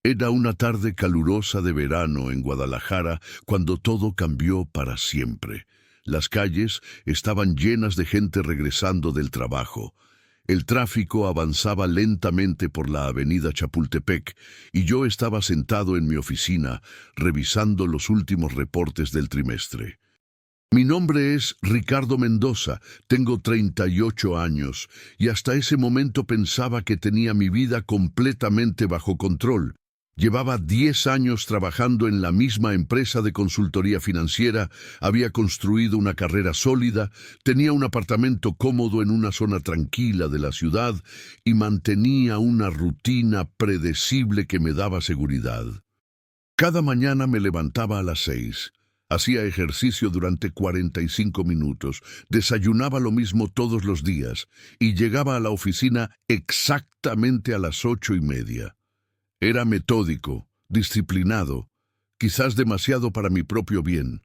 Era una tarde calurosa de verano en Guadalajara cuando todo cambió para siempre. Las calles estaban llenas de gente regresando del trabajo. El tráfico avanzaba lentamente por la avenida Chapultepec y yo estaba sentado en mi oficina revisando los últimos reportes del trimestre. Mi nombre es Ricardo Mendoza, tengo 38 años y hasta ese momento pensaba que tenía mi vida completamente bajo control. Llevaba 10 años trabajando en la misma empresa de consultoría financiera, había construido una carrera sólida, tenía un apartamento cómodo en una zona tranquila de la ciudad y mantenía una rutina predecible que me daba seguridad. Cada mañana me levantaba a las 6. Hacía ejercicio durante 45 minutos, desayunaba lo mismo todos los días y llegaba a la oficina exactamente a las 8:30. Era metódico, disciplinado, quizás demasiado para mi propio bien.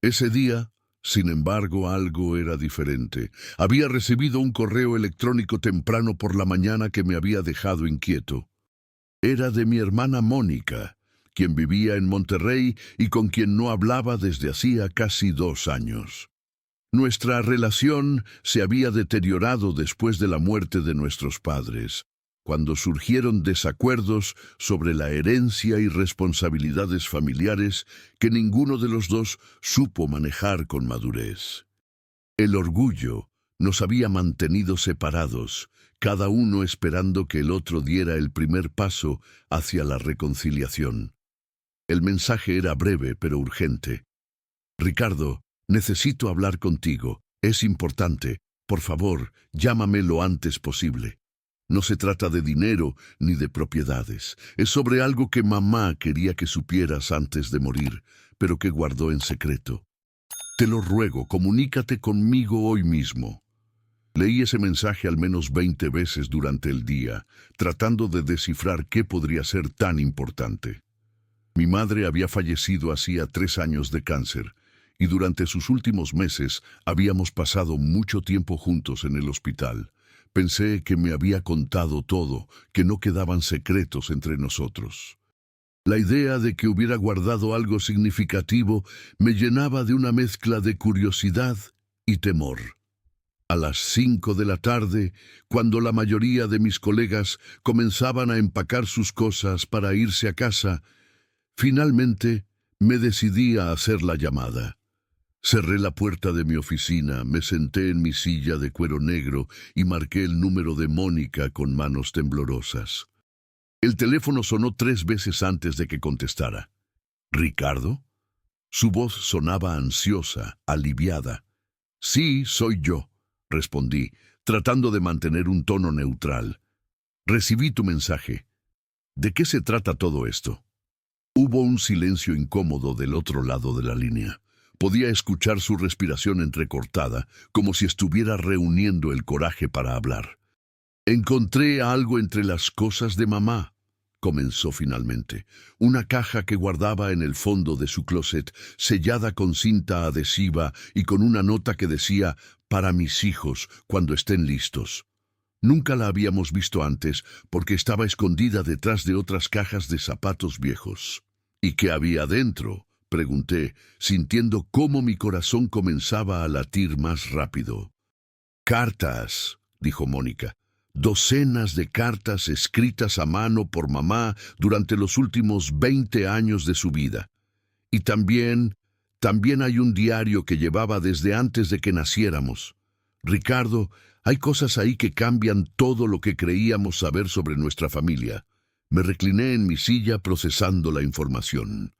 Ese día, sin embargo, algo era diferente. Había recibido un correo electrónico temprano por la mañana que me había dejado inquieto. Era de mi hermana Mónica, quien vivía en Monterrey y con quien no hablaba desde hacía casi 2 años. Nuestra relación se había deteriorado después de la muerte de nuestros padres, cuando surgieron desacuerdos sobre la herencia y responsabilidades familiares que ninguno de los dos supo manejar con madurez. El orgullo nos había mantenido separados, cada uno esperando que el otro diera el primer paso hacia la reconciliación. El mensaje era breve pero urgente. Ricardo, necesito hablar contigo. Es importante. Por favor, llámame lo antes posible. No se trata de dinero ni de propiedades. Es sobre algo que mamá quería que supieras antes de morir, pero que guardó en secreto. Te lo ruego, comunícate conmigo hoy mismo. Leí ese mensaje al menos 20 veces durante el día, tratando de descifrar qué podría ser tan importante. Mi madre había fallecido hacía 3 años de cáncer, y durante sus últimos meses habíamos pasado mucho tiempo juntos en el hospital. Pensé que me había contado todo, que no quedaban secretos entre nosotros. La idea de que hubiera guardado algo significativo me llenaba de una mezcla de curiosidad y temor. A las 5 de la tarde, cuando la mayoría de mis colegas comenzaban a empacar sus cosas para irse a casa, finalmente me decidí a hacer la llamada. Cerré la puerta de mi oficina, me senté en mi silla de cuero negro y marqué el número de Mónica con manos temblorosas. El teléfono sonó 3 veces antes de que contestara. ¿Ricardo? Su voz sonaba ansiosa, aliviada. Sí, soy yo, respondí, tratando de mantener un tono neutral. Recibí tu mensaje. ¿De qué se trata todo esto? Hubo un silencio incómodo del otro lado de la línea. Podía escuchar su respiración entrecortada, como si estuviera reuniendo el coraje para hablar. Encontré algo entre las cosas de mamá, comenzó finalmente. Una caja que guardaba en el fondo de su closet, sellada con cinta adhesiva y con una nota que decía «Para mis hijos, cuando estén listos». Nunca la habíamos visto antes porque estaba escondida detrás de otras cajas de zapatos viejos. ¿Y qué había dentro?, pregunté, sintiendo cómo mi corazón comenzaba a latir más rápido. Cartas, dijo Mónica. Docenas de cartas escritas a mano por mamá durante los últimos 20 años de su vida. Y también hay un diario que llevaba desde antes de que naciéramos. Ricardo, hay cosas ahí que cambian todo lo que creíamos saber sobre nuestra familia. Me recliné en mi silla procesando la información.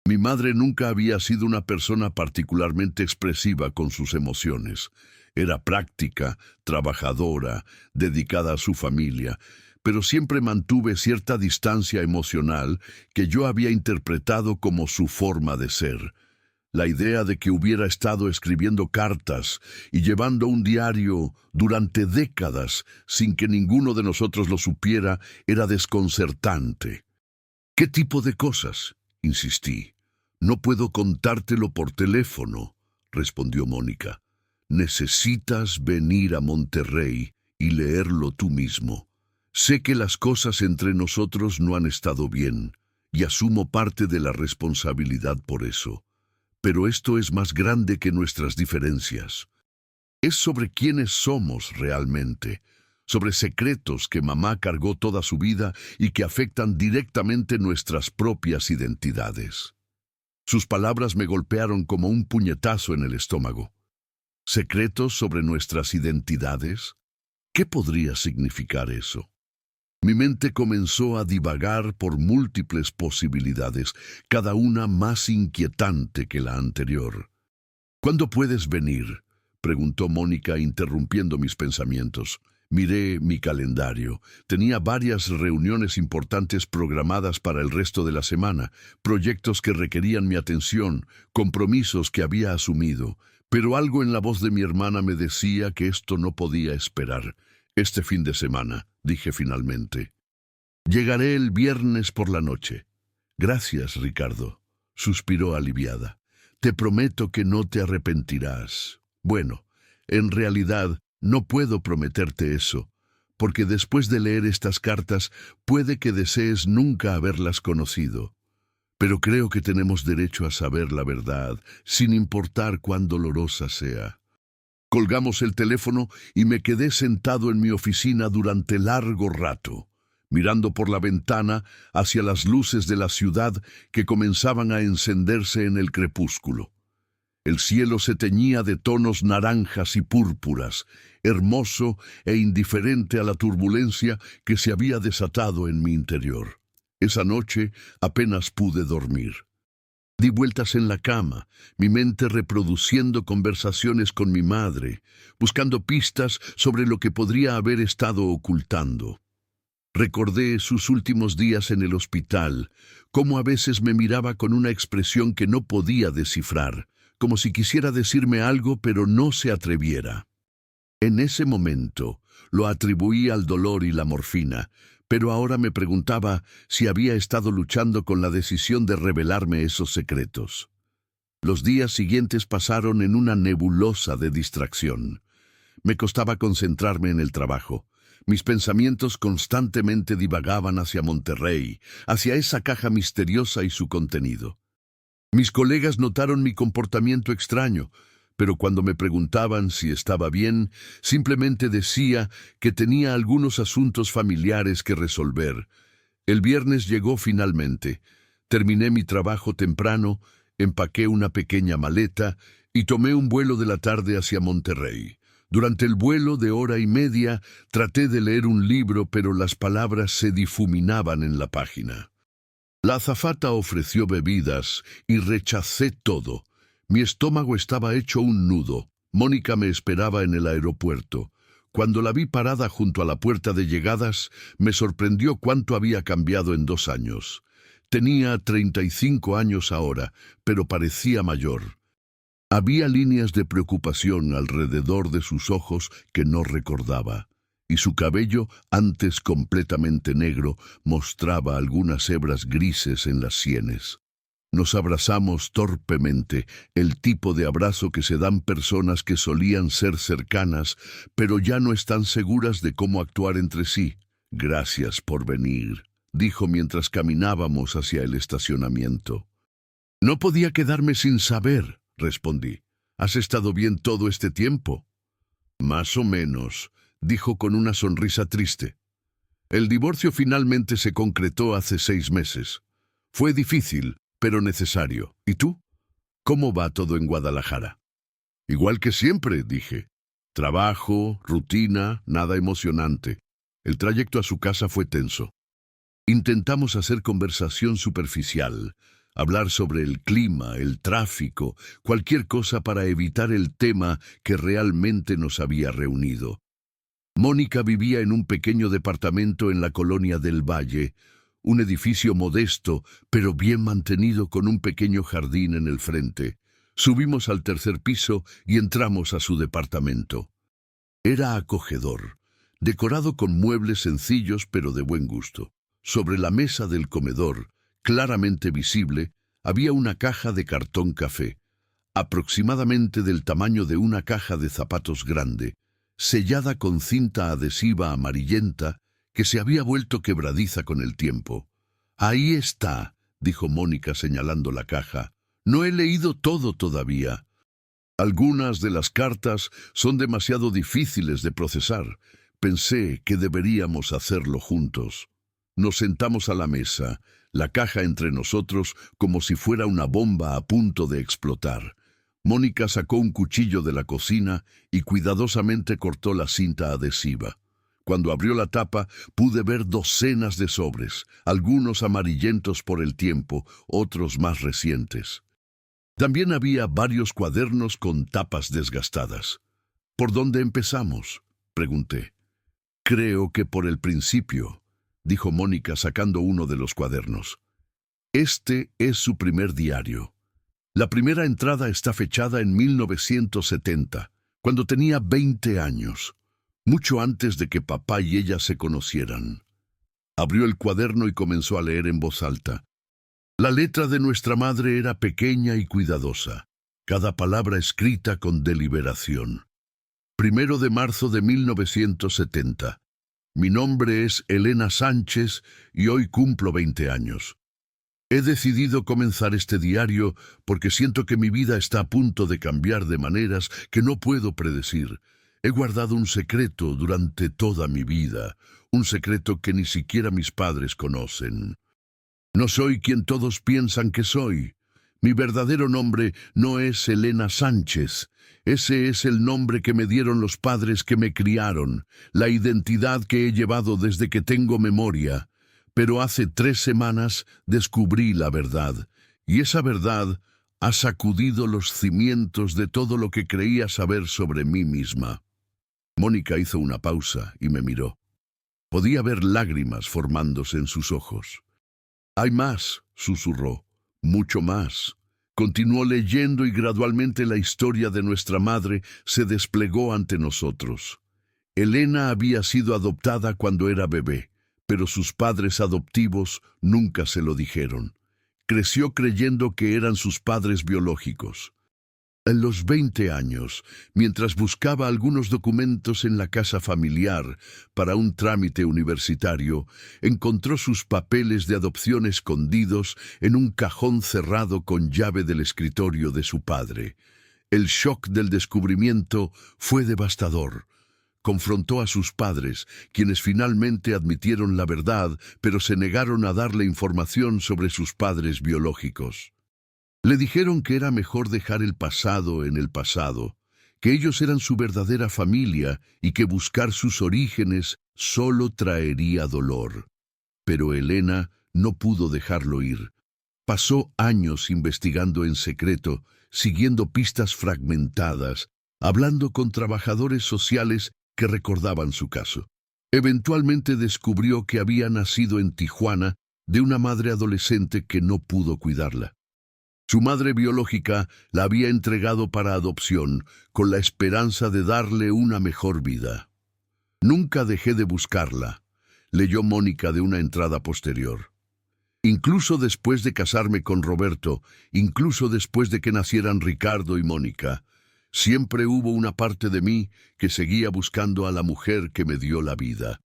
Mi madre nunca había sido una persona particularmente expresiva con sus emociones. Era práctica, trabajadora, dedicada a su familia, pero siempre mantuve cierta distancia emocional que yo había interpretado como su forma de ser. La idea de que hubiera estado escribiendo cartas y llevando un diario durante décadas sin que ninguno de nosotros lo supiera era desconcertante. ¿Qué tipo de cosas?, insistí. No puedo contártelo por teléfono, respondió Mónica. Necesitas venir a Monterrey y leerlo tú mismo. Sé que las cosas entre nosotros no han estado bien, y asumo parte de la responsabilidad por eso. Pero esto es más grande que nuestras diferencias. Es sobre quiénes somos realmente, sobre secretos que mamá cargó toda su vida y que afectan directamente nuestras propias identidades. Sus palabras me golpearon como un puñetazo en el estómago. ¿Secretos sobre nuestras identidades? ¿Qué podría significar eso? Mi mente comenzó a divagar por múltiples posibilidades, cada una más inquietante que la anterior. ¿Cuándo puedes venir?, preguntó Mónica, interrumpiendo mis pensamientos. Miré mi calendario. Tenía varias reuniones importantes programadas para el resto de la semana, proyectos que requerían mi atención, compromisos que había asumido. Pero algo en la voz de mi hermana me decía que esto no podía esperar. Este fin de semana, dije finalmente. Llegaré el viernes por la noche. Gracias, Ricardo, suspiró aliviada. Te prometo que no te arrepentirás. Bueno, en realidad no puedo prometerte eso, porque después de leer estas cartas puede que desees nunca haberlas conocido. Pero creo que tenemos derecho a saber la verdad, sin importar cuán dolorosa sea. Colgamos el teléfono y me quedé sentado en mi oficina durante largo rato, mirando por la ventana hacia las luces de la ciudad que comenzaban a encenderse en el crepúsculo. El cielo se teñía de tonos naranjas y púrpuras, hermoso e indiferente a la turbulencia que se había desatado en mi interior. Esa noche apenas pude dormir. Di vueltas en la cama, mi mente reproduciendo conversaciones con mi madre, buscando pistas sobre lo que podría haber estado ocultando. Recordé sus últimos días en el hospital, cómo a veces me miraba con una expresión que no podía descifrar, como si quisiera decirme algo pero no se atreviera. En ese momento lo atribuí al dolor y la morfina, pero ahora me preguntaba si había estado luchando con la decisión de revelarme esos secretos. Los días siguientes pasaron en una nebulosa de distracción. Me costaba concentrarme en el trabajo. Mis pensamientos constantemente divagaban hacia Monterrey, hacia esa caja misteriosa y su contenido. Mis colegas notaron mi comportamiento extraño, pero cuando me preguntaban si estaba bien, simplemente decía que tenía algunos asuntos familiares que resolver. El viernes llegó finalmente. Terminé mi trabajo temprano, empaqué una pequeña maleta y tomé un vuelo de la tarde hacia Monterrey. Durante el vuelo de hora y media traté de leer un libro, pero las palabras se difuminaban en la página. La azafata ofreció bebidas y rechacé todo. Mi estómago estaba hecho un nudo. Mónica me esperaba en el aeropuerto. Cuando la vi parada junto a la puerta de llegadas, me sorprendió cuánto había cambiado en 2 años. Tenía 35 años ahora, pero parecía mayor. Había líneas de preocupación alrededor de sus ojos que no recordaba, y su cabello, antes completamente negro, mostraba algunas hebras grises en las sienes. Nos abrazamos torpemente, el tipo de abrazo que se dan personas que solían ser cercanas, pero ya no están seguras de cómo actuar entre sí. «Gracias por venir», dijo mientras caminábamos hacia el estacionamiento. «No podía quedarme sin saber», respondí. «¿Has estado bien todo este tiempo?» «Más o menos», dijo con una sonrisa triste. «El divorcio finalmente se concretó hace 6 meses. Fue difícil, pero necesario. ¿Y tú? ¿Cómo va todo en Guadalajara?» «Igual que siempre», dije. «Trabajo, rutina, nada emocionante». El trayecto a su casa fue tenso. Intentamos hacer conversación superficial, hablar sobre el clima, el tráfico, cualquier cosa para evitar el tema que realmente nos había reunido. Mónica vivía en un pequeño departamento en la colonia del Valle, un edificio modesto, pero bien mantenido con un pequeño jardín en el frente. Subimos al 3er piso y entramos a su departamento. Era acogedor, decorado con muebles sencillos pero de buen gusto. Sobre la mesa del comedor, claramente visible, había una caja de cartón café, aproximadamente del tamaño de una caja de zapatos grande, sellada con cinta adhesiva amarillenta que se había vuelto quebradiza con el tiempo. «Ahí está», dijo Mónica señalando la caja. «No he leído todo todavía. Algunas de las cartas son demasiado difíciles de procesar. Pensé que deberíamos hacerlo juntos». Nos sentamos a la mesa, la caja entre nosotros como si fuera una bomba a punto de explotar. Mónica sacó un cuchillo de la cocina y cuidadosamente cortó la cinta adhesiva. Cuando abrió la tapa, pude ver docenas de sobres, algunos amarillentos por el tiempo, otros más recientes. También había varios cuadernos con tapas desgastadas. «¿Por dónde empezamos?», pregunté. «Creo que por el principio», dijo Mónica sacando uno de los cuadernos. «Este es su primer diario. La primera entrada está fechada en 1970, cuando tenía 20 años, mucho antes de que papá y ella se conocieran». Abrió el cuaderno y comenzó a leer en voz alta. «La letra de nuestra madre era pequeña y cuidadosa, cada palabra escrita con deliberación. 1 de marzo de 1970. Mi nombre es Elena Sánchez y hoy cumplo 20 años. He decidido comenzar este diario porque siento que mi vida está a punto de cambiar de maneras que no puedo predecir. He guardado un secreto durante toda mi vida, un secreto que ni siquiera mis padres conocen. No soy quien todos piensan que soy. Mi verdadero nombre no es Elena Sánchez. Ese es el nombre que me dieron los padres que me criaron, la identidad que he llevado desde que tengo memoria. Pero hace 3 semanas descubrí la verdad, y esa verdad ha sacudido los cimientos de todo lo que creía saber sobre mí misma». Mónica hizo una pausa y me miró. Podía ver lágrimas formándose en sus ojos. «Hay más», susurró, «mucho más». Continuó leyendo y gradualmente la historia de nuestra madre se desplegó ante nosotros. Elena había sido adoptada cuando era bebé, pero sus padres adoptivos nunca se lo dijeron. Creció creyendo que eran sus padres biológicos. En los 20 años, mientras buscaba algunos documentos en la casa familiar para un trámite universitario, encontró sus papeles de adopción escondidos en un cajón cerrado con llave del escritorio de su padre. El shock del descubrimiento fue devastador. Confrontó a sus padres, quienes finalmente admitieron la verdad, pero se negaron a darle información sobre sus padres biológicos. Le dijeron que era mejor dejar el pasado en el pasado, que ellos eran su verdadera familia y que buscar sus orígenes solo traería dolor. Pero Elena no pudo dejarlo ir. Pasó años investigando en secreto, siguiendo pistas fragmentadas, hablando con trabajadores sociales que recordaban su caso. Eventualmente descubrió que había nacido en Tijuana de una madre adolescente que no pudo cuidarla. Su madre biológica la había entregado para adopción con la esperanza de darle una mejor vida. «Nunca dejé de buscarla», leyó Mónica de una entrada posterior. «Incluso después de casarme con Roberto, incluso después de que nacieran Ricardo y Mónica, siempre hubo una parte de mí que seguía buscando a la mujer que me dio la vida.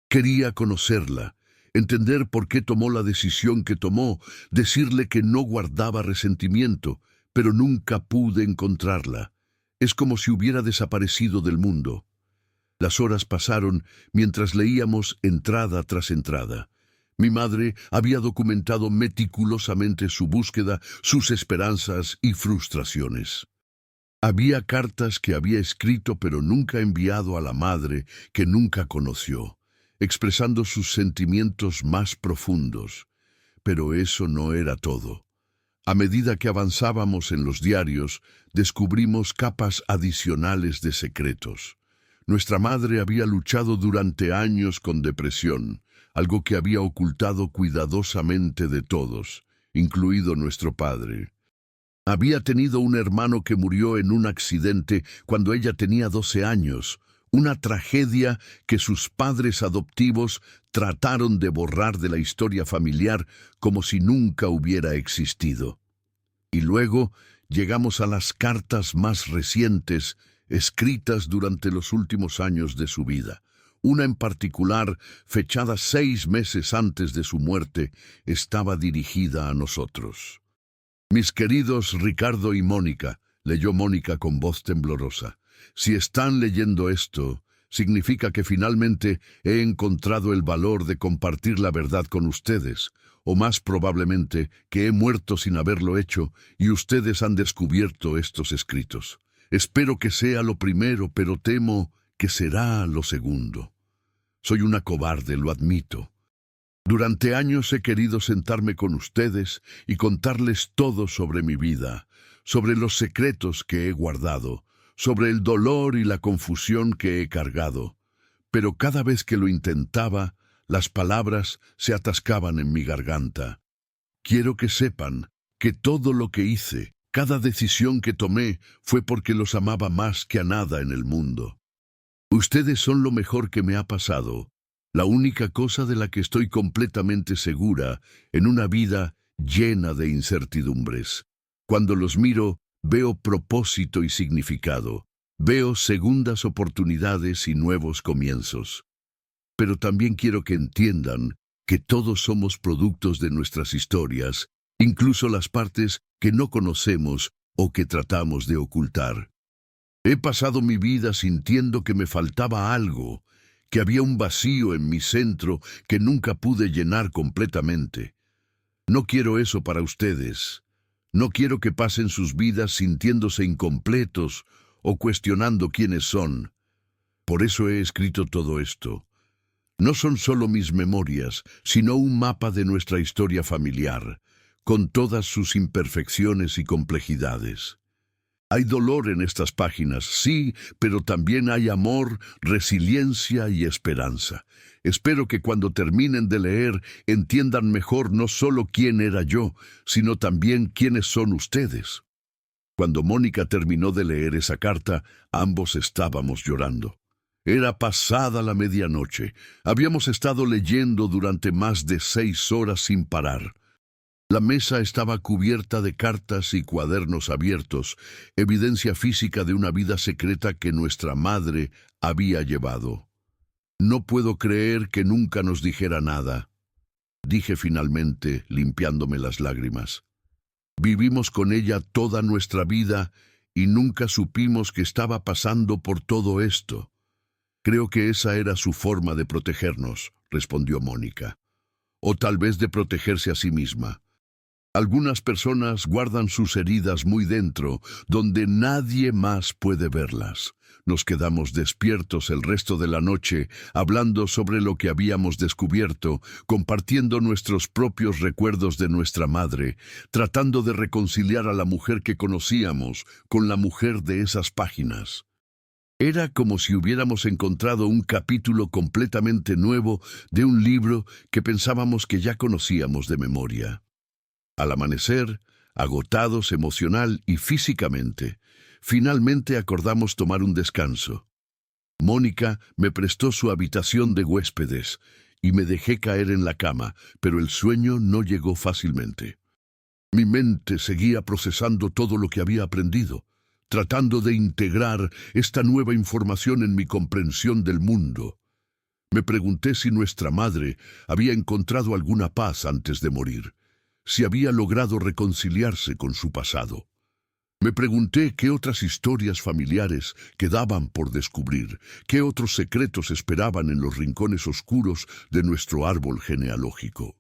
Quería conocerla, entender por qué tomó la decisión que tomó, decirle que no guardaba resentimiento, pero nunca pude encontrarla. Es como si hubiera desaparecido del mundo». Las horas pasaron mientras leíamos entrada tras entrada. Mi madre había documentado meticulosamente su búsqueda, sus esperanzas y frustraciones. Había cartas que había escrito pero nunca enviado a la madre que nunca conoció, expresando sus sentimientos más profundos. Pero eso no era todo. A medida que avanzábamos en los diarios, descubrimos capas adicionales de secretos. Nuestra madre había luchado durante años con depresión, algo que había ocultado cuidadosamente de todos, incluido nuestro padre. Había tenido un hermano que murió en un accidente cuando ella tenía 12 años, una tragedia que sus padres adoptivos trataron de borrar de la historia familiar como si nunca hubiera existido. Y luego llegamos a las cartas más recientes, escritas durante los últimos años de su vida. Una en particular, fechada 6 meses antes de su muerte, estaba dirigida a nosotros. Mis queridos Ricardo y Mónica, leyó Mónica con voz temblorosa, si están leyendo esto, significa que finalmente he encontrado el valor de compartir la verdad con ustedes, o más probablemente que he muerto sin haberlo hecho y ustedes han descubierto estos escritos. Espero que sea lo primero, pero temo que será lo segundo. Soy una cobarde, lo admito. Durante años he querido sentarme con ustedes y contarles todo sobre mi vida, sobre los secretos que he guardado, sobre el dolor y la confusión que he cargado. Pero cada vez que lo intentaba, las palabras se atascaban en mi garganta. Quiero que sepan que todo lo que hice, cada decisión que tomé, fue porque los amaba más que a nada en el mundo. Ustedes son lo mejor que me ha pasado, la única cosa de la que estoy completamente segura en una vida llena de incertidumbres. Cuando los miro, veo propósito y significado, veo segundas oportunidades y nuevos comienzos. Pero también quiero que entiendan que todos somos productos de nuestras historias, incluso las partes que no conocemos o que tratamos de ocultar. He pasado mi vida sintiendo que me faltaba algo, que había un vacío en mi centro que nunca pude llenar completamente. No quiero eso para ustedes. No quiero que pasen sus vidas sintiéndose incompletos o cuestionando quiénes son. Por eso he escrito todo esto. No son solo mis memorias, sino un mapa de nuestra historia familiar, con todas sus imperfecciones y complejidades. Hay dolor en estas páginas, sí, pero también hay amor, resiliencia y esperanza. Espero que cuando terminen de leer entiendan mejor no solo quién era yo, sino también quiénes son ustedes. Cuando Mónica terminó de leer esa carta, ambos estábamos llorando. Era pasada la medianoche. Habíamos estado leyendo durante más de 6 horas sin parar. La mesa estaba cubierta de cartas y cuadernos abiertos, evidencia física de una vida secreta que nuestra madre había llevado. No puedo creer que nunca nos dijera nada, dije finalmente, limpiándome las lágrimas. Vivimos con ella toda nuestra vida y nunca supimos que estaba pasando por todo esto. Creo que esa era su forma de protegernos, respondió Mónica. O tal vez de protegerse a sí misma. Algunas personas guardan sus heridas muy dentro, donde nadie más puede verlas. Nos quedamos despiertos el resto de la noche, hablando sobre lo que habíamos descubierto, compartiendo nuestros propios recuerdos de nuestra madre, tratando de reconciliar a la mujer que conocíamos con la mujer de esas páginas. Era como si hubiéramos encontrado un capítulo completamente nuevo de un libro que pensábamos que ya conocíamos de memoria. Al amanecer, agotados emocional y físicamente, finalmente acordamos tomar un descanso. Mónica me prestó su habitación de huéspedes y me dejé caer en la cama, pero el sueño no llegó fácilmente. Mi mente seguía procesando todo lo que había aprendido, tratando de integrar esta nueva información en mi comprensión del mundo. Me pregunté si nuestra madre había encontrado alguna paz antes de morir, si había logrado reconciliarse con su pasado. Me pregunté qué otras historias familiares quedaban por descubrir, qué otros secretos esperaban en los rincones oscuros de nuestro árbol genealógico.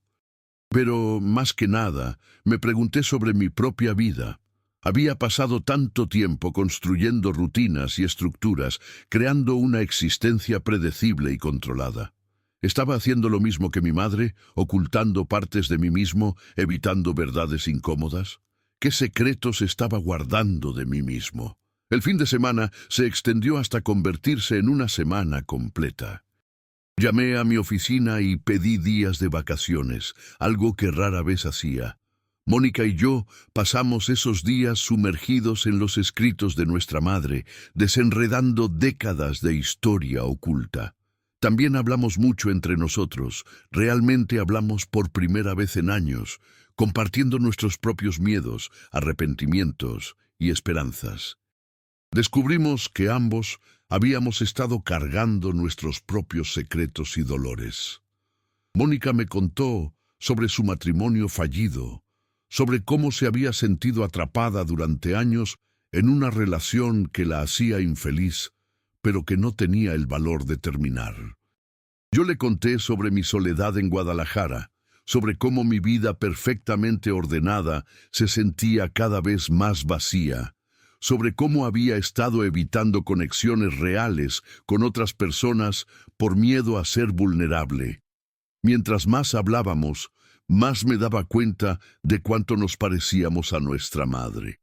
Pero, más que nada, me pregunté sobre mi propia vida. Había pasado tanto tiempo construyendo rutinas y estructuras, creando una existencia predecible y controlada. ¿Estaba haciendo lo mismo que mi madre, ocultando partes de mí mismo, evitando verdades incómodas? ¿Qué secretos estaba guardando de mí mismo? El fin de semana se extendió hasta convertirse en una semana completa. Llamé a mi oficina y pedí días de vacaciones, algo que rara vez hacía. Mónica y yo pasamos esos días sumergidos en los escritos de nuestra madre, desenredando décadas de historia oculta. También hablamos mucho entre nosotros, realmente hablamos por primera vez en años, compartiendo nuestros propios miedos, arrepentimientos y esperanzas. Descubrimos que ambos Habíamos estado cargando nuestros propios secretos y dolores. Mónica me contó sobre su matrimonio fallido, sobre cómo se había sentido atrapada durante años en una relación que la hacía infeliz, pero que no tenía el valor de terminar. Yo le conté sobre mi soledad en Guadalajara, sobre cómo mi vida perfectamente ordenada se sentía cada vez más vacía, sobre cómo había estado evitando conexiones reales con otras personas por miedo a ser vulnerable. Mientras más hablábamos, más me daba cuenta de cuánto nos parecíamos a nuestra madre.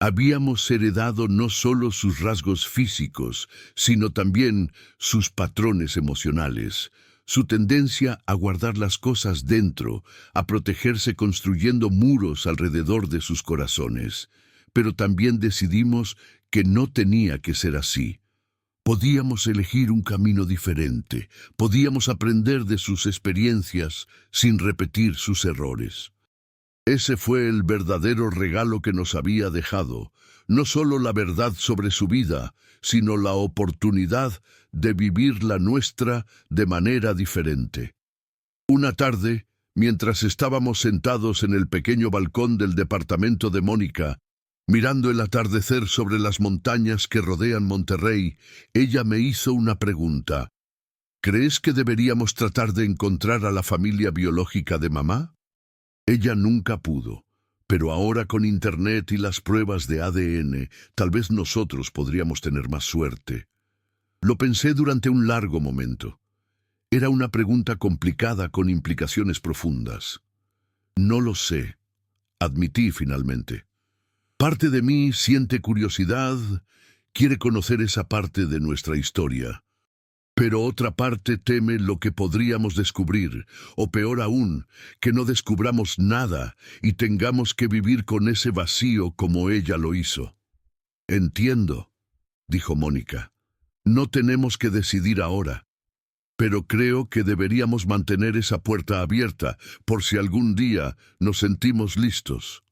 Habíamos heredado no solo sus rasgos físicos, sino también sus patrones emocionales, su tendencia a guardar las cosas dentro, a protegerse construyendo muros alrededor de sus corazones. Pero también decidimos que no tenía que ser así. Podíamos elegir un camino diferente, podíamos aprender de sus experiencias sin repetir sus errores. Ese fue el verdadero regalo que nos había dejado, no solo la verdad sobre su vida, sino la oportunidad de vivir la nuestra de manera diferente. Una tarde, mientras estábamos sentados en el pequeño balcón del departamento de Mónica, mirando el atardecer sobre las montañas que rodean Monterrey, ella me hizo una pregunta. ¿Crees que deberíamos tratar de encontrar a la familia biológica de mamá? Ella nunca pudo, pero ahora con Internet y las pruebas de ADN, tal vez nosotros podríamos tener más suerte. Lo pensé durante un largo momento. Era una pregunta complicada con implicaciones profundas. No lo sé, admití finalmente. Parte de mí siente curiosidad, quiere conocer esa parte de nuestra historia. Pero otra parte teme lo que podríamos descubrir, o peor aún, que no descubramos nada y tengamos que vivir con ese vacío como ella lo hizo. Entiendo, dijo Mónica. No tenemos que decidir ahora, pero creo que deberíamos mantener esa puerta abierta por si algún día nos sentimos listos.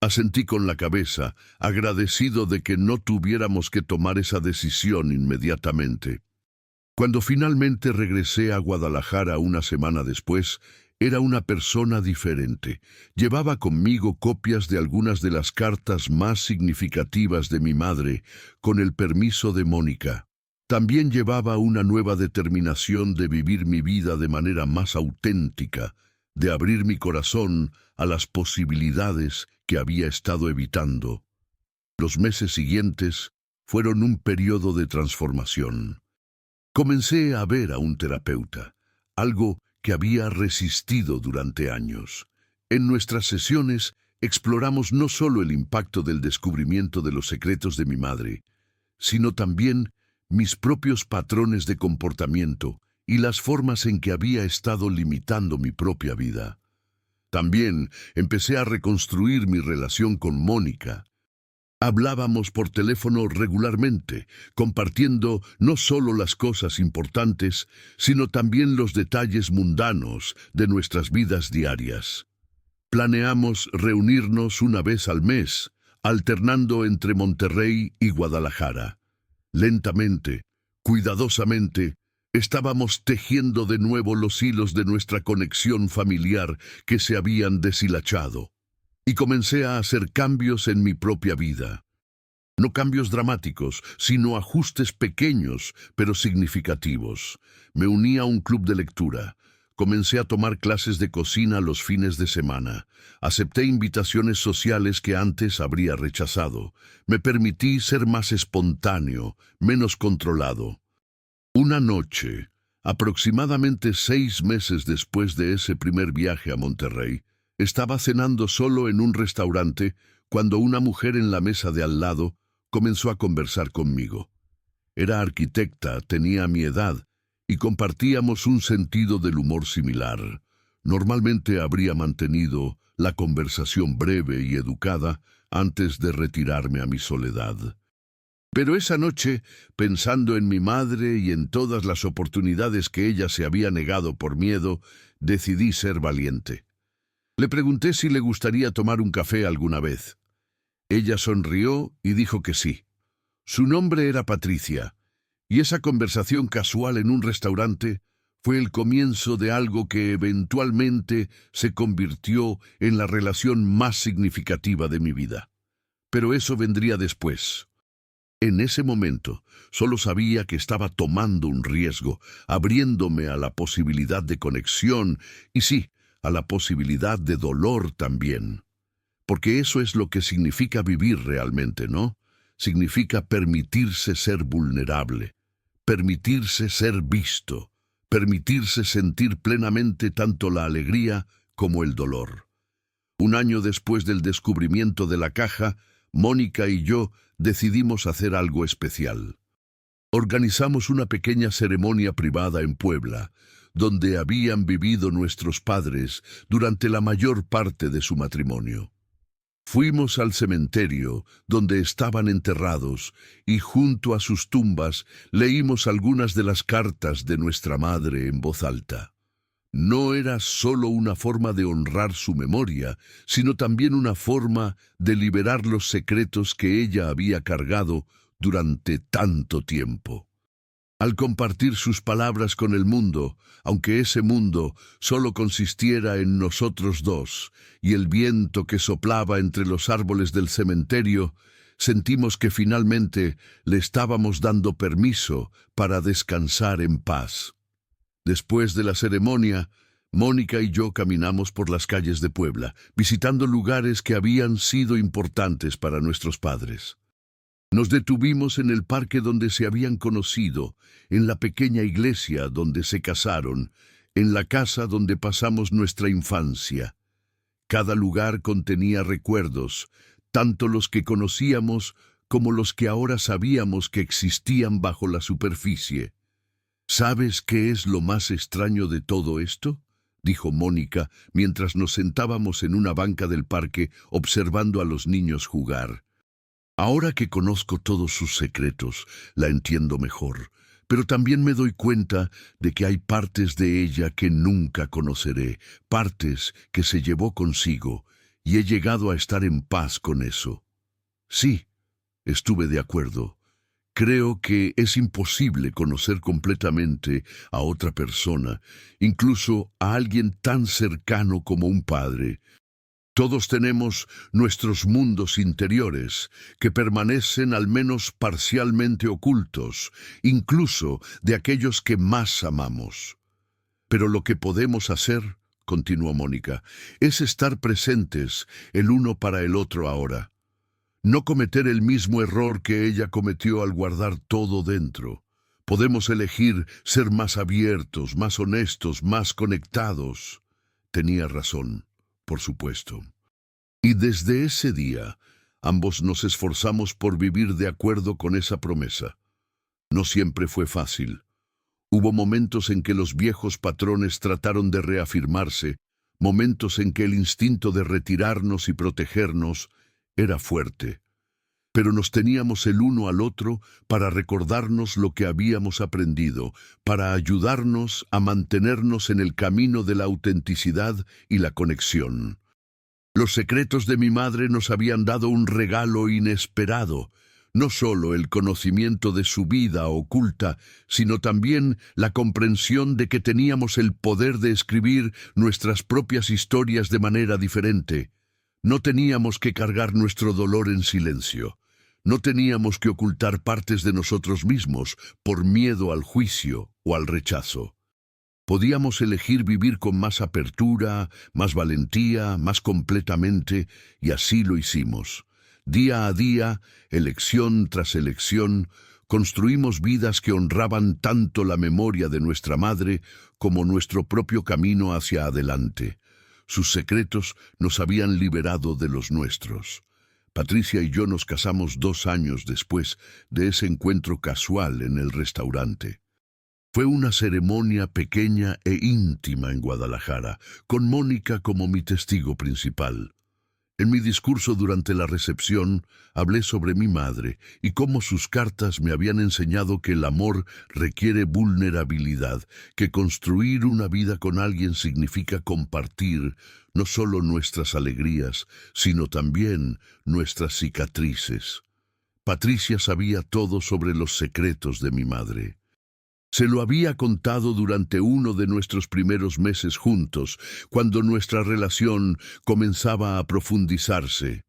Asentí con la cabeza, agradecido de que no tuviéramos que tomar esa decisión inmediatamente. Cuando finalmente regresé a Guadalajara una semana después, era una persona diferente. Llevaba conmigo copias de algunas de las cartas más significativas de mi madre, con el permiso de Mónica. También llevaba una nueva determinación de vivir mi vida de manera más auténtica, de abrir mi corazón a las posibilidades que había estado evitando. Los meses siguientes fueron un periodo de transformación. Comencé a ver a un terapeuta, algo que había resistido durante años. En nuestras sesiones exploramos no solo el impacto del descubrimiento de los secretos de mi madre, sino también mis propios patrones de comportamiento y las formas en que había estado limitando mi propia vida. También empecé a reconstruir mi relación con Mónica. Hablábamos por teléfono regularmente, compartiendo no solo las cosas importantes, sino también los detalles mundanos de nuestras vidas diarias. Planeamos reunirnos una vez al mes, alternando entre Monterrey y Guadalajara. Lentamente, cuidadosamente, estábamos tejiendo de nuevo los hilos de nuestra conexión familiar que se habían deshilachado. Y comencé a hacer cambios en mi propia vida. No cambios dramáticos, sino ajustes pequeños, pero significativos. Me uní a un club de lectura. Comencé a tomar clases de cocina los fines de semana. Acepté invitaciones sociales que antes habría rechazado. Me permití ser más espontáneo, menos controlado. Una noche, aproximadamente 6 meses después de ese primer viaje a Monterrey, estaba cenando solo en un restaurante cuando una mujer en la mesa de al lado comenzó a conversar conmigo. Era arquitecta, tenía mi edad y compartíamos un sentido del humor similar. Normalmente habría mantenido la conversación breve y educada antes de retirarme a mi soledad. Pero esa noche, pensando en mi madre y en todas las oportunidades que ella se había negado por miedo, decidí ser valiente. Le pregunté si le gustaría tomar un café alguna vez. Ella sonrió y dijo que sí. Su nombre era Patricia, Y esa conversación casual en un restaurante fue el comienzo de algo que eventualmente se convirtió en la relación más significativa de mi vida. Pero eso vendría después. En ese momento, solo sabía que estaba tomando un riesgo, abriéndome a la posibilidad de conexión y sí, a la posibilidad de dolor también. Porque eso es lo que significa vivir realmente, ¿no? Significa permitirse ser vulnerable, permitirse ser visto, permitirse sentir plenamente tanto la alegría como el dolor. Un año después del descubrimiento de la caja, Mónica y yo decidimos hacer algo especial. Organizamos una pequeña ceremonia privada en Puebla, donde habían vivido nuestros padres durante la mayor parte de su matrimonio. Fuimos al cementerio donde estaban enterrados y junto a sus tumbas leímos algunas de las cartas de nuestra madre en voz alta. No era solo una forma de honrar su memoria, sino también una forma de liberar los secretos que ella había cargado durante tanto tiempo. Al compartir sus palabras con el mundo, aunque ese mundo solo consistiera en nosotros dos y el viento que soplaba entre los árboles del cementerio, sentimos que finalmente le estábamos dando permiso para descansar en paz. Después de la ceremonia, Mónica y yo caminamos por las calles de Puebla, visitando lugares que habían sido importantes para nuestros padres. Nos detuvimos en el parque donde se habían conocido, en la pequeña iglesia donde se casaron, en la casa donde pasamos nuestra infancia. Cada lugar contenía recuerdos, tanto los que conocíamos como los que ahora sabíamos que existían bajo la superficie. ¿Sabes qué es lo más extraño de todo esto?, dijo Mónica mientras nos sentábamos en una banca del parque observando a los niños jugar. Ahora que conozco todos sus secretos, la entiendo mejor, pero también me doy cuenta de que hay partes de ella que nunca conoceré, partes que se llevó consigo, y he llegado a estar en paz con eso. Sí, estuve de acuerdo. Creo que es imposible conocer completamente a otra persona, incluso a alguien tan cercano como un padre. Todos tenemos nuestros mundos interiores, que permanecen al menos parcialmente ocultos, incluso de aquellos que más amamos. Pero lo que podemos hacer, continuó Mónica, es estar presentes el uno para el otro ahora. No cometer el mismo error que ella cometió al guardar todo dentro. Podemos elegir ser más abiertos, más honestos, más conectados. Tenía razón, por supuesto. Y desde ese día, ambos nos esforzamos por vivir de acuerdo con esa promesa. No siempre fue fácil. Hubo momentos en que los viejos patrones trataron de reafirmarse, momentos en que el instinto de retirarnos y protegernos era fuerte. Pero nos teníamos el uno al otro para recordarnos lo que habíamos aprendido, para ayudarnos a mantenernos en el camino de la autenticidad y la conexión. Los secretos de mi madre nos habían dado un regalo inesperado, no solo el conocimiento de su vida oculta, sino también la comprensión de que teníamos el poder de escribir nuestras propias historias de manera diferente. No teníamos que cargar nuestro dolor en silencio. No teníamos que ocultar partes de nosotros mismos por miedo al juicio o al rechazo. Podíamos elegir vivir con más apertura, más valentía, más completamente, y así lo hicimos. Día a día, elección tras elección, construimos vidas que honraban tanto la memoria de nuestra madre como nuestro propio camino hacia adelante. Sus secretos nos habían liberado de los nuestros. Patricia y yo nos casamos 2 años después de ese encuentro casual en el restaurante. Fue una ceremonia pequeña e íntima en Guadalajara, con Mónica como mi testigo principal. En mi discurso durante la recepción, hablé sobre mi madre y cómo sus cartas me habían enseñado que el amor requiere vulnerabilidad, que construir una vida con alguien significa compartir no solo nuestras alegrías, sino también nuestras cicatrices. Patricia sabía todo sobre los secretos de mi madre. Se lo había contado durante uno de nuestros primeros meses juntos, cuando nuestra relación comenzaba a profundizarse.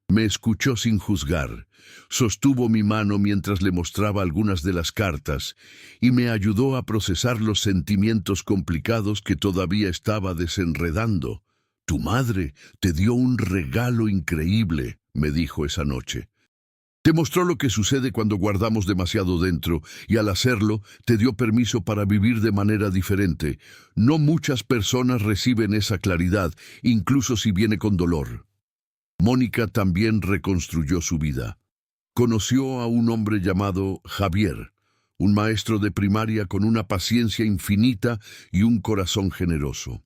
Me escuchó sin juzgar, sostuvo mi mano mientras le mostraba algunas de las cartas y me ayudó a procesar los sentimientos complicados que todavía estaba desenredando. «Tu madre te dio un regalo increíble», me dijo esa noche. «Te mostró lo que sucede cuando guardamos demasiado dentro y al hacerlo te dio permiso para vivir de manera diferente. No muchas personas reciben esa claridad, incluso si viene con dolor». Mónica también reconstruyó su vida. Conoció a un hombre llamado Javier, un maestro de primaria con una paciencia infinita y un corazón generoso.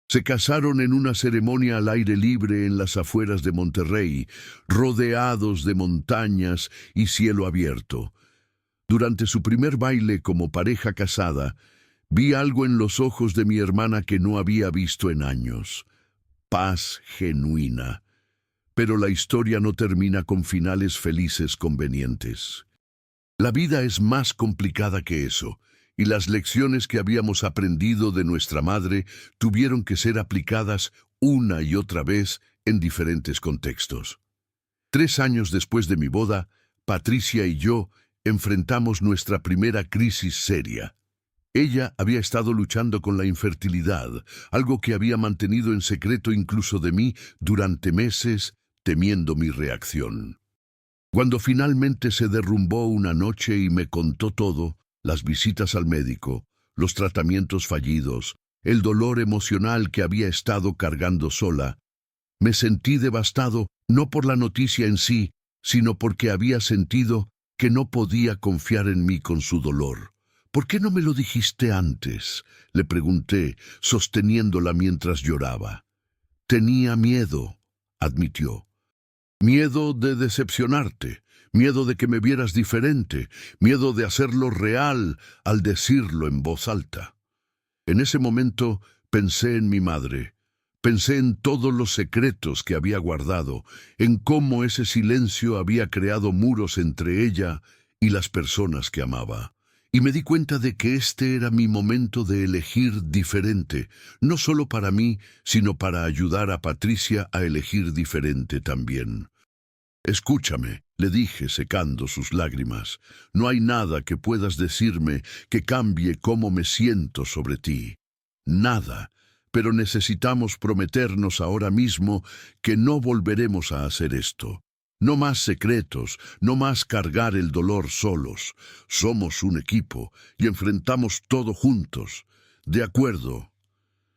Se casaron en una ceremonia al aire libre en las afueras de Monterrey, rodeados de montañas y cielo abierto. Durante su primer baile como pareja casada, vi algo en los ojos de mi hermana que no había visto en años. Paz genuina. Pero la historia no termina con finales felices convenientes. La vida es más complicada que eso, y las lecciones que habíamos aprendido de nuestra madre tuvieron que ser aplicadas una y otra vez en diferentes contextos. 3 años después de mi boda, Patricia y yo enfrentamos nuestra primera crisis seria. Ella había estado luchando con la infertilidad, algo que había mantenido en secreto incluso de mí durante meses, temiendo mi reacción. Cuando finalmente se derrumbó una noche y me contó todo, las visitas al médico, los tratamientos fallidos, el dolor emocional que había estado cargando sola, me sentí devastado no por la noticia en sí, sino porque había sentido que no podía confiar en mí con su dolor. «¿Por qué no me lo dijiste antes?», le pregunté, sosteniéndola mientras lloraba. «Tenía miedo», admitió. «Miedo de decepcionarte, miedo de que me vieras diferente, miedo de hacerlo real al decirlo en voz alta». En ese momento pensé en mi madre, pensé en todos los secretos que había guardado, en cómo ese silencio había creado muros entre ella y las personas que amaba. Y me di cuenta de que este era mi momento de elegir diferente, no solo para mí, sino para ayudar a Patricia a elegir diferente también. «Escúchame», le dije secando sus lágrimas, «no hay nada que puedas decirme que cambie cómo me siento sobre ti. Nada, pero necesitamos prometernos ahora mismo que no volveremos a hacer esto. No más secretos, no más cargar el dolor solos. Somos un equipo y enfrentamos todo juntos. ¿De acuerdo?».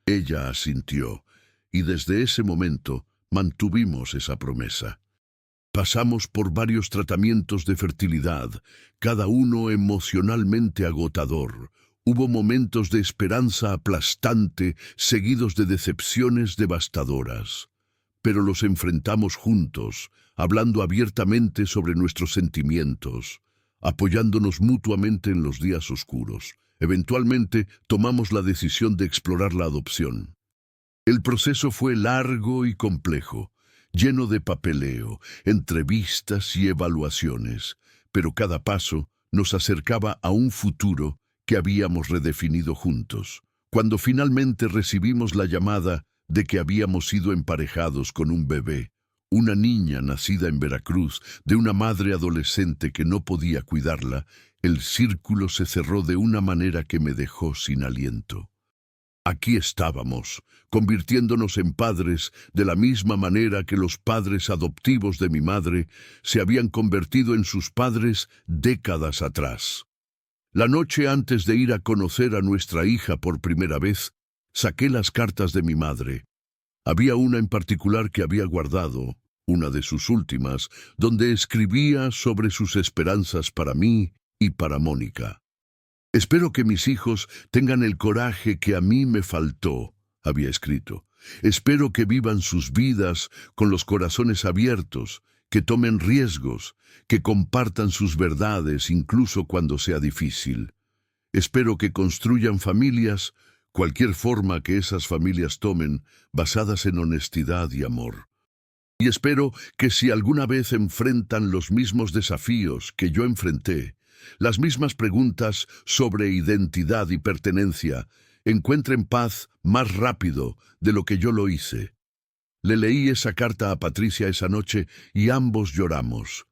Ella asintió, y desde ese momento mantuvimos esa promesa. Pasamos por varios tratamientos de fertilidad, cada uno emocionalmente agotador. Hubo momentos de esperanza aplastante, seguidos de decepciones devastadoras. Pero los enfrentamos juntos, hablando abiertamente sobre nuestros sentimientos, apoyándonos mutuamente en los días oscuros. Eventualmente tomamos la decisión de explorar la adopción. El proceso fue largo y complejo, lleno de papeleo, entrevistas y evaluaciones, pero cada paso nos acercaba a un futuro que habíamos redefinido juntos. Cuando finalmente recibimos la llamada de que habíamos sido emparejados con un bebé, una niña nacida en Veracruz, de una madre adolescente que no podía cuidarla, el círculo se cerró de una manera que me dejó sin aliento. Aquí estábamos, convirtiéndonos en padres de la misma manera que los padres adoptivos de mi madre se habían convertido en sus padres décadas atrás. La noche antes de ir a conocer a nuestra hija por primera vez, saqué las cartas de mi madre. Había una en particular que había guardado, una de sus últimas, donde escribía sobre sus esperanzas para mí y para Mónica. «Espero que mis hijos tengan el coraje que a mí me faltó», había escrito. «Espero que vivan sus vidas con los corazones abiertos, que tomen riesgos, que compartan sus verdades incluso cuando sea difícil. Espero que construyan familias, cualquier forma que esas familias tomen, basadas en honestidad y amor». Y espero que si alguna vez enfrentan los mismos desafíos que yo enfrenté, las mismas preguntas sobre identidad y pertenencia, encuentren paz más rápido de lo que yo lo hice. Le leí esa carta a Patricia esa noche y ambos lloramos.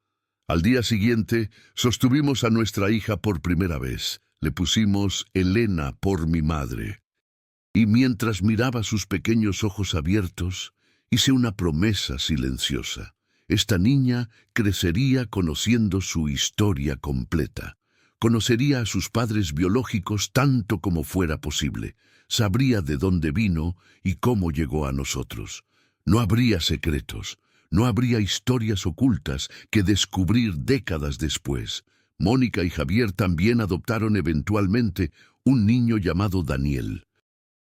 Al día siguiente, sostuvimos a nuestra hija por primera vez. Le pusimos Elena por mi madre. Y mientras miraba sus pequeños ojos abiertos, hice una promesa silenciosa. Esta niña crecería conociendo su historia completa. Conocería a sus padres biológicos tanto como fuera posible. Sabría de dónde vino y cómo llegó a nosotros. No habría secretos, no habría historias ocultas que descubrir décadas después. Mónica y Javier también adoptaron eventualmente un niño llamado Daniel.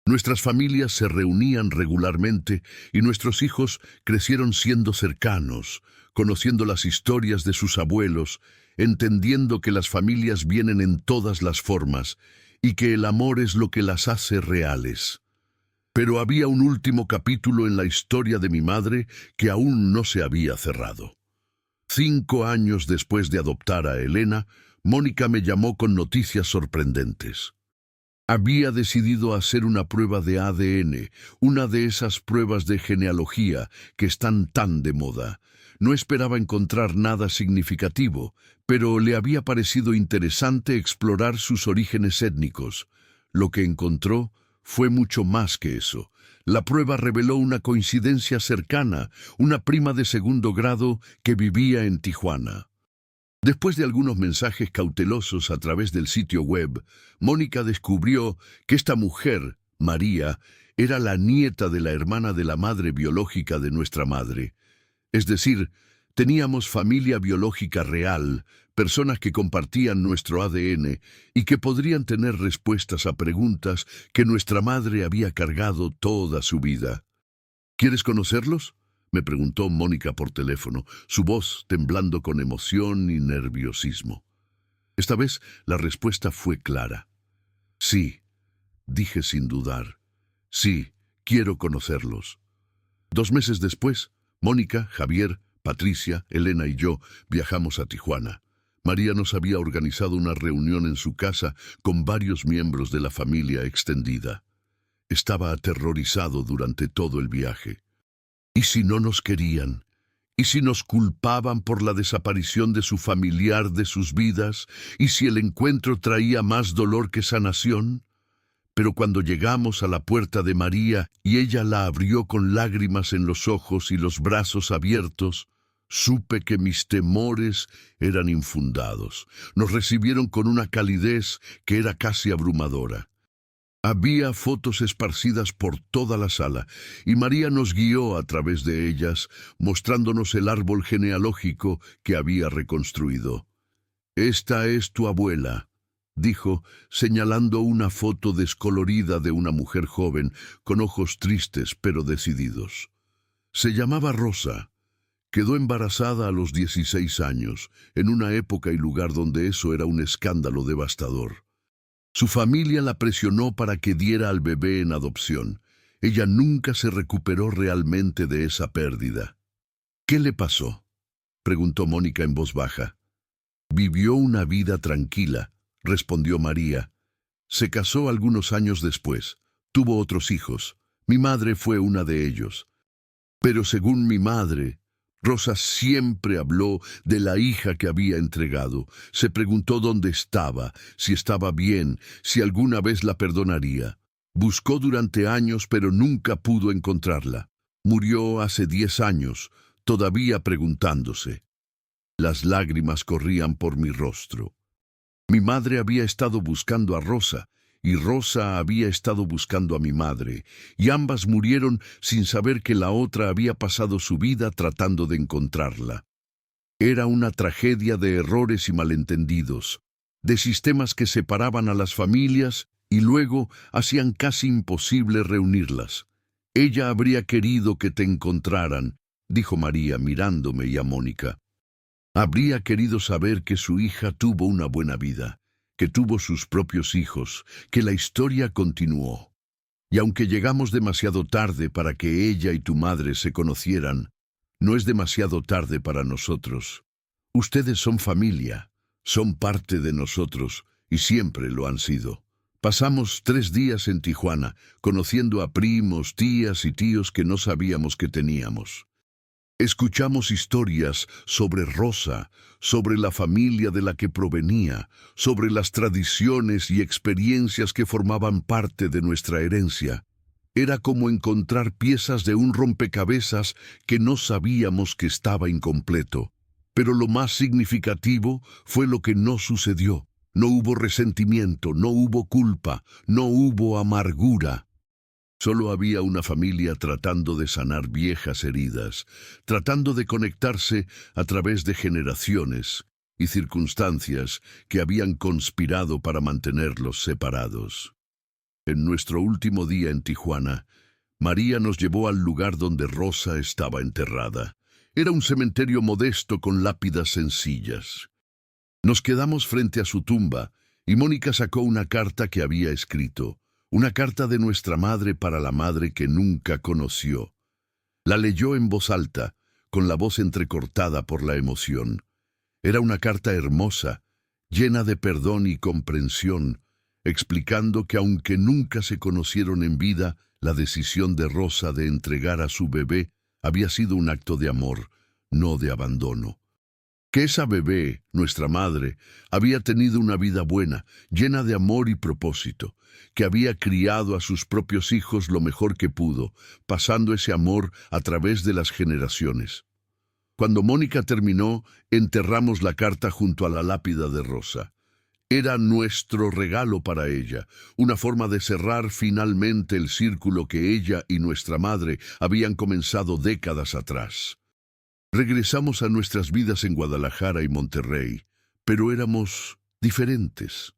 Nuestras familias se reunían regularmente y nuestros hijos crecieron siendo cercanos, conociendo las historias de sus abuelos, entendiendo que las familias vienen en todas las formas y que el amor es lo que las hace reales. Pero había un último capítulo en la historia de mi madre que aún no se había cerrado. 5 años después de adoptar a Elena, Mónica me llamó con noticias sorprendentes. Había decidido hacer una prueba de ADN, una de esas pruebas de genealogía que están tan de moda. No esperaba encontrar nada significativo, pero le había parecido interesante explorar sus orígenes étnicos. Lo que encontró fue mucho más que eso. La prueba reveló una coincidencia cercana, una prima de 2º grado que vivía en Tijuana. Después de algunos mensajes cautelosos a través del sitio web, Mónica descubrió que esta mujer, María, era la nieta de la hermana de la madre biológica de nuestra madre. Es decir, teníamos familia biológica real, personas que compartían nuestro ADN y que podrían tener respuestas a preguntas que nuestra madre había cargado toda su vida. ¿Quieres conocerlos?, me preguntó Mónica por teléfono, su voz temblando con emoción y nerviosismo. Esta vez la respuesta fue clara. Sí, dije sin dudar. Sí, quiero conocerlos. 2 meses después, Mónica, Javier, Patricia, Elena y yo viajamos a Tijuana. María nos había organizado una reunión en su casa con varios miembros de la familia extendida. Estaba aterrorizado durante todo el viaje. ¿Y si no nos querían? ¿Y si nos culpaban por la desaparición de su familiar de sus vidas? ¿Y si el encuentro traía más dolor que sanación? Pero cuando llegamos a la puerta de María y ella la abrió con lágrimas en los ojos y los brazos abiertos, supe que mis temores eran infundados. Nos recibieron con una calidez que era casi abrumadora. Había fotos esparcidas por toda la sala, y María nos guió a través de ellas, mostrándonos el árbol genealógico que había reconstruido. «Esta es tu abuela», dijo, señalando una foto descolorida de una mujer joven, con ojos tristes pero decididos. Se llamaba Rosa. Quedó embarazada a los 16 años, en una época y lugar donde eso era un escándalo devastador. Su familia la presionó para que diera al bebé en adopción. Ella nunca se recuperó realmente de esa pérdida. «¿Qué le pasó?», preguntó Mónica en voz baja. «Vivió una vida tranquila», respondió María. «Se casó algunos años después. Tuvo otros hijos. Mi madre fue una de ellos. Pero según mi madre, Rosa siempre habló de la hija que había entregado. Se preguntó dónde estaba, si estaba bien, si alguna vez la perdonaría. Buscó durante años, pero nunca pudo encontrarla. Murió hace 10 años, todavía preguntándose». Las lágrimas corrían por mi rostro. Mi madre había estado buscando a Rosa, y Rosa había estado buscando a mi madre, y ambas murieron sin saber que la otra había pasado su vida tratando de encontrarla. Era una tragedia de errores y malentendidos, de sistemas que separaban a las familias y luego hacían casi imposible reunirlas. «Ella habría querido que te encontraran», dijo María mirándome y a Mónica. «Habría querido saber que su hija tuvo una buena vida, que tuvo sus propios hijos, que la historia continuó. Y aunque llegamos demasiado tarde para que ella y tu madre se conocieran, No es demasiado tarde para nosotros. Ustedes son familia, son parte de nosotros y siempre lo han sido. Pasamos 3 días en Tijuana, conociendo a primos, tías y tíos que no sabíamos que teníamos. Escuchamos historias sobre Rosa, sobre la familia de la que provenía, sobre las tradiciones y experiencias que formaban parte de nuestra herencia. Era como encontrar piezas de un rompecabezas que no sabíamos que estaba incompleto. Pero lo más significativo fue lo que no sucedió. No hubo resentimiento, no hubo culpa, no hubo amargura. Solo había una familia tratando de sanar viejas heridas, tratando de conectarse a través de generaciones y circunstancias que habían conspirado para mantenerlos separados. En nuestro último día en Tijuana, María nos llevó al lugar donde Rosa estaba enterrada. Era un cementerio modesto con lápidas sencillas. Nos quedamos frente a su tumba y Mónica sacó una carta que había escrito, una carta de nuestra madre para la madre que nunca conoció. La leyó en voz alta, con la voz entrecortada por la emoción. Era una carta hermosa, llena de perdón y comprensión, explicando que aunque nunca se conocieron en vida, la decisión de Rosa de entregar a su bebé había sido un acto de amor, no de abandono. Que esa bebé, nuestra madre, había tenido una vida buena, llena de amor y propósito, que había criado a sus propios hijos lo mejor que pudo, pasando ese amor a través de las generaciones. Cuando Mónica terminó, enterramos la carta junto a la lápida de Rosa. Era nuestro regalo para ella, una forma de cerrar finalmente el círculo que ella y nuestra madre habían comenzado décadas atrás. Regresamos a nuestras vidas en Guadalajara y Monterrey, pero éramos diferentes.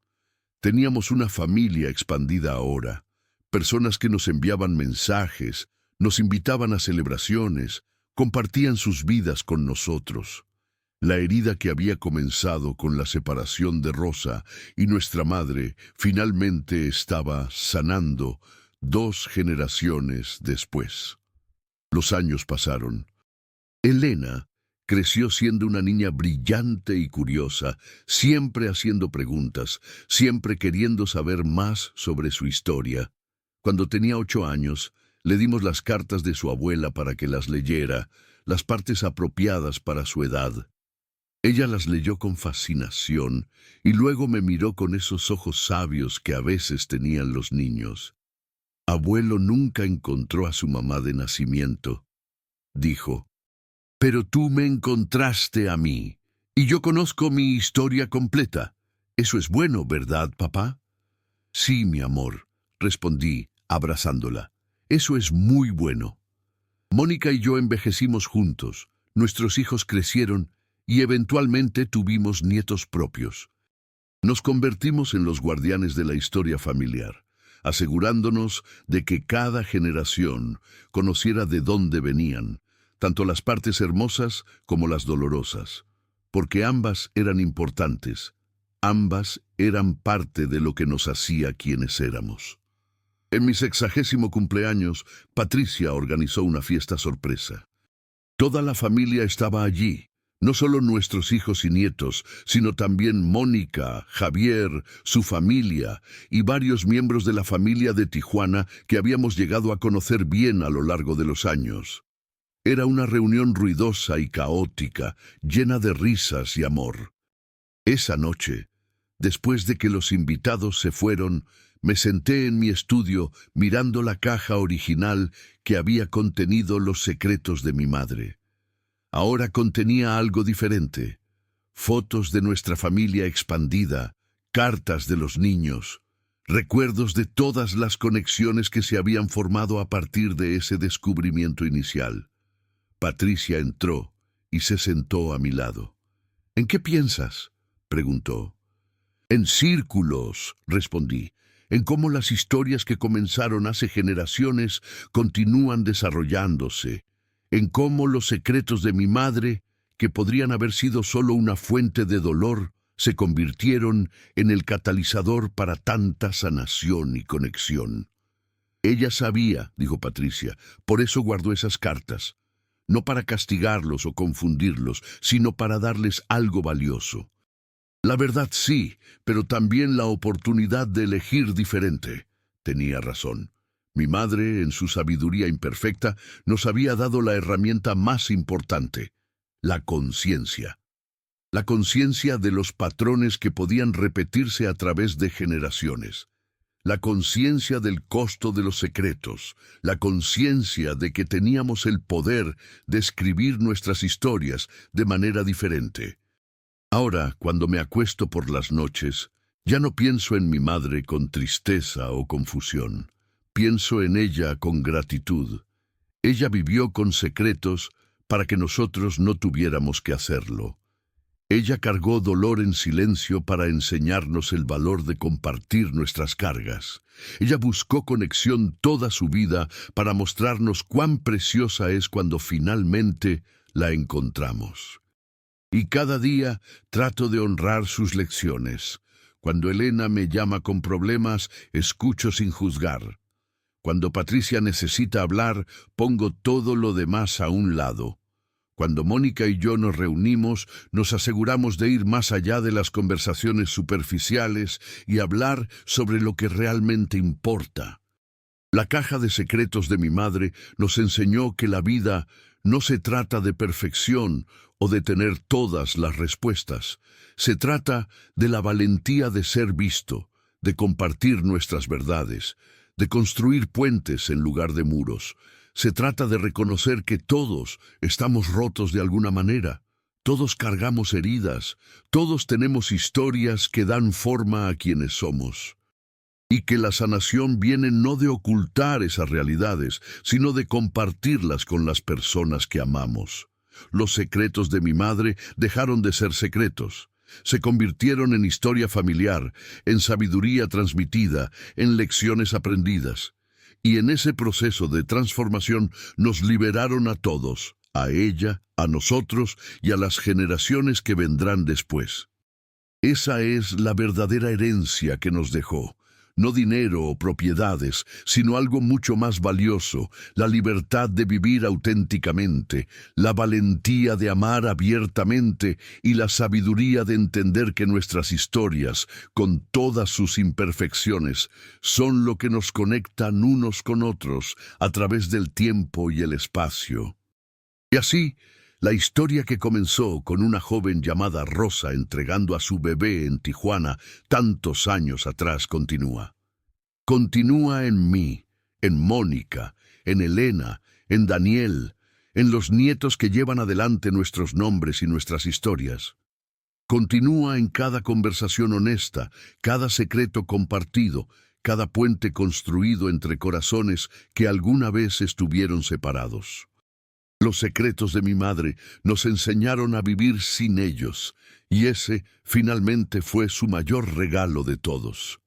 Teníamos una familia expandida ahora, personas que nos enviaban mensajes, nos invitaban a celebraciones, compartían sus vidas con nosotros. La herida que había comenzado con la separación de Rosa y nuestra madre finalmente estaba sanando 2 generaciones después. Los años pasaron. Elena creció siendo una niña brillante y curiosa, siempre haciendo preguntas, siempre queriendo saber más sobre su historia. Cuando tenía 8 años, le dimos las cartas de su abuela para que las leyera, las partes apropiadas para su edad. Ella las leyó con fascinación y luego me miró con esos ojos sabios que a veces tenían los niños. Abuelo nunca encontró a su mamá de nacimiento, dijo. Pero tú me encontraste a mí, y yo conozco mi historia completa. Eso es bueno, ¿verdad, papá? Sí, mi amor, respondí, abrazándola. Eso es muy bueno. Mónica y yo envejecimos juntos, nuestros hijos crecieron y eventualmente tuvimos nietos propios. Nos convertimos en los guardianes de la historia familiar, asegurándonos de que cada generación conociera de dónde venían, tanto las partes hermosas como las dolorosas, porque ambas eran importantes, ambas eran parte de lo que nos hacía quienes éramos. En mi 60º cumpleaños, Patricia organizó una fiesta sorpresa. Toda la familia estaba allí, no solo nuestros hijos y nietos, sino también Mónica, Javier, su familia y varios miembros de la familia de Tijuana que habíamos llegado a conocer bien a lo largo de los años. Era una reunión ruidosa y caótica, llena de risas y amor. Esa noche, después de que los invitados se fueron, me senté en mi estudio mirando la caja original que había contenido los secretos de mi madre. Ahora contenía algo diferente. Fotos de nuestra familia expandida, cartas de los niños, recuerdos de todas las conexiones que se habían formado a partir de ese descubrimiento inicial. Patricia entró y se sentó a mi lado. ¿En qué piensas?, preguntó. En círculos, respondí, en cómo las historias que comenzaron hace generaciones continúan desarrollándose, en cómo los secretos de mi madre, que podrían haber sido solo una fuente de dolor, se convirtieron en el catalizador para tanta sanación y conexión. Ella sabía, dijo Patricia, por eso guardó esas cartas. no para castigarlos o confundirlos, sino para darles algo valioso. La verdad sí, pero también la oportunidad de elegir diferente. Tenía razón. Mi madre, en su sabiduría imperfecta, nos había dado la herramienta más importante, la conciencia. La conciencia de los patrones que podían repetirse a través de generaciones. La conciencia del costo de los secretos, la conciencia de que teníamos el poder de escribir nuestras historias de manera diferente. Ahora, cuando me acuesto por las noches, ya no pienso en mi madre con tristeza o confusión. Pienso en ella con gratitud. Ella vivió con secretos para que nosotros no tuviéramos que hacerlo. Ella cargó dolor en silencio para enseñarnos el valor de compartir nuestras cargas. Ella buscó conexión toda su vida para mostrarnos cuán preciosa es cuando finalmente la encontramos. Y cada día trato de honrar sus lecciones. Cuando Elena me llama con problemas, escucho sin juzgar. Cuando Patricia necesita hablar, pongo todo lo demás a un lado. Cuando Mónica y yo nos reunimos, nos aseguramos de ir más allá de las conversaciones superficiales y hablar sobre lo que realmente importa. La caja de secretos de mi madre nos enseñó que la vida no se trata de perfección o de tener todas las respuestas. Se trata de la valentía de ser visto, de compartir nuestras verdades, de construir puentes en lugar de muros. Se trata de reconocer que todos estamos rotos de alguna manera, todos cargamos heridas, todos tenemos historias que dan forma a quienes somos. Y que la sanación viene no de ocultar esas realidades, sino de compartirlas con las personas que amamos. Los secretos de mi madre dejaron de ser secretos. Se convirtieron en historia familiar, en sabiduría transmitida, en lecciones aprendidas. Y en ese proceso de transformación nos liberaron a todos, a ella, a nosotros y a las generaciones que vendrán después. Esa es la verdadera herencia que nos dejó. No dinero o propiedades, sino algo mucho más valioso, la libertad de vivir auténticamente, la valentía de amar abiertamente y la sabiduría de entender que nuestras historias, con todas sus imperfecciones, son lo que nos conectan unos con otros a través del tiempo y el espacio. Y así, la historia que comenzó con una joven llamada Rosa entregando a su bebé en Tijuana tantos años atrás continúa. Continúa en mí, en Mónica, en Elena, en Daniel, en los nietos que llevan adelante nuestros nombres y nuestras historias. Continúa en cada conversación honesta, cada secreto compartido, cada puente construido entre corazones que alguna vez estuvieron separados. Los secretos de mi madre nos enseñaron a vivir sin ellos, y ese finalmente fue su mayor regalo de todos.